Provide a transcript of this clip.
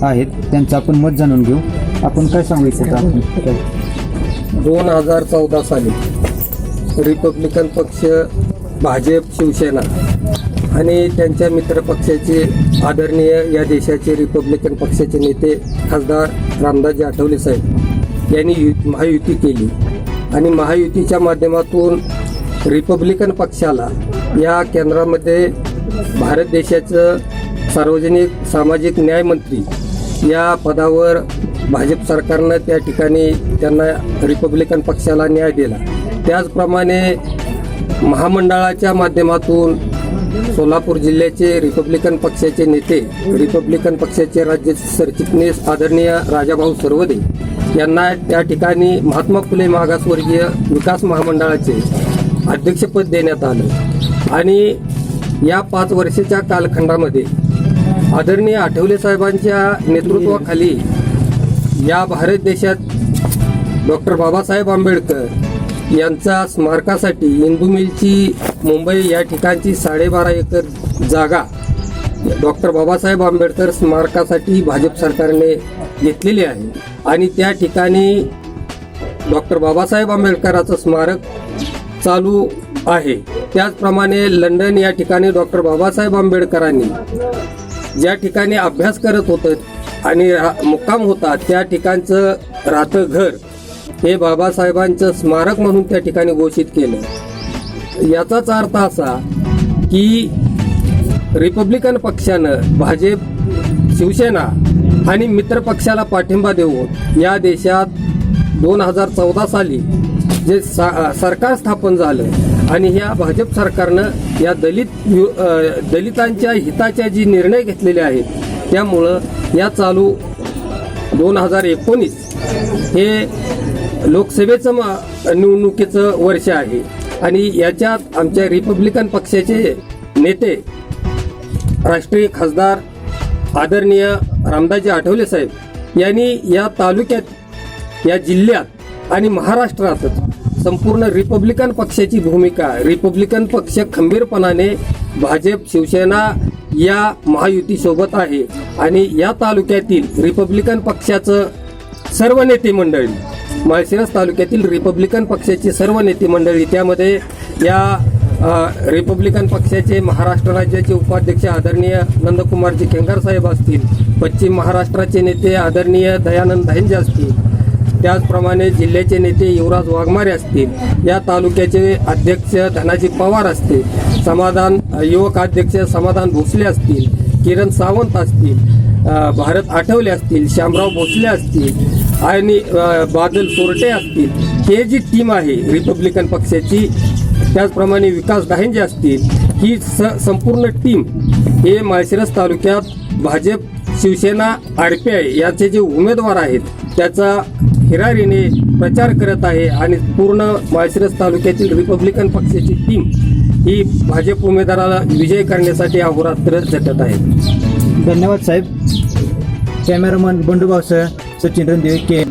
आहेत त्यांचं आपण मत जाणून घेऊ. आपण काय सांगू इच्छिता? 2014 साली रिपब्लिकन पक्ष, भाजप, शिवसेना आणि त्यांच्या मित्रपक्षाचे आदरणीय या देशाचे रिपब्लिकन पक्षाचे नेते खासदार रामदासजी आठवले साहेब यांनी महायुती केली आणि महायुतीच्या माध्यमातून रिपब्लिकन पक्षाला या केंद्रामध्ये भारत देशाचं सार्वजनिक सामाजिक न्याय मंत्री या पदावर भाजप सरकारनं त्या ठिकाणी त्यांना रिपब्लिकन पक्षाला न्याय दिला. त्याचप्रमाणे महामंडळाच्या माध्यमातून सोलापूर जिल्ह्याचे रिपब्लिकन पक्षाचे नेते, रिपब्लिकन पक्षाचे राज्य सरचिटणीस आदरणीय राजाभाऊ सरवदे यांना त्या ठिकाणी महात्मा फुले मागासवर्गीय विकास महामंडळाचे अध्यक्षपद देण्यात आलं आणि या 5 वर्षाच्या कालखंडामध्ये आदरणीय आठवले साहेबांच्या नेतृत्वाखाली या भारत देशात डॉक्टर बाबासाहेब आंबेडकर यांचा स्मारकासाठी इंदू मिलची मुंबई या ठिकाणची 12.5 एकर जागा डॉक्टर बाबासाहेब आंबेडकर स्मारकासाठी भाजप सरकारने घेतलेली आहे आणि त्या ठिकाणी डॉक्टर बाबासाहेब आंबेडकरांचं स्मारक चालू आहे. त्याचप्रमाणे लंडन या ठिकाणी डॉक्टर बाबासाहेब आंबेडकरांनी ज्या ठिकाणी अभ्यास करत होतं आणि मुक्काम होता त्या ठिकाणचं राहतं घर हे बाबासाहेबांचं स्मारक म्हणून त्या ठिकाणी घोषित केलं. याचाच अर्थ असा की रिपब्लिकन पक्षानं भाजप, शिवसेना आणि मित्र पक्षाला पाठिंबा देऊन या देशात 2014 साली जे सरकार स्थापन झालं आणि ह्या भाजप सरकारनं या दलितांच्या हिताच्या जी निर्णय घेतलेले आहेत त्यामुळं या 2019 हे लोकसभेचं निवडणुकीचं वर्ष आहे आणि याच्यात आमच्या रिपब्लिकन पक्षाचे नेते राष्ट्रीय खासदार आदरणीय रामदासजी आठवले साहेब यांनी या तालुक्यात, या जिल्ह्यात आणि महाराष्ट्रातच संपूर्ण रिपब्लिकन पक्षाची भूमिका, रिपब्लिकन पक्ष खंबीरपणाने भाजप, शिवसेना या महायुतीसोबत आहे आणि या तालुक्यातील रिपब्लिकन पक्षाचं सर्व नेते मंडळी, माळशिरस तालुक्यातील रिपब्लिकन पक्षाची सर्व नेते मंडळी, त्यामध्ये या रिपब्लिकन पक्षाचे महाराष्ट्र राज्याचे उपाध्यक्ष आदरणीय नंदकुमारजी खेंगार साहेब असतील, पश्चिम महाराष्ट्राचे नेते आदरणीय दयानंद दहेंजे असतील, त्याचप्रमाणे जिल्ह्याचे नेते युवराज वाघमारे असतील, या तालुक्याचे अध्यक्ष धनाजी पवार असतील, युवक अध्यक्ष समाधान भोसले असतील, किरण सावंत असतील, भारत आठवले असतील, श्यामराव भोसले असतील आणि बादल सोरटे असतील, हे जी टीम आहे रिपब्लिकन पक्षाची, त्याचप्रमाणे विकास दाहेंजे असतील, ही संपूर्ण टीम हे माळशिरस तालुक्यात भाजप, शिवसेना, RPI याचे जे उमेदवार आहेत त्याचा हिरारीने प्रचार करत आहे आणि पूर्ण माळशिरस तालुक्यातील रिपब्लिकन पक्षाची टीम ही भाजप उमेदवाराला विजय करण्यासाठी अहोरात्र झटत आहे. धन्यवाद साहेब. कॅमेरामन बंडूभाऊसह सचिन रणदिवे के.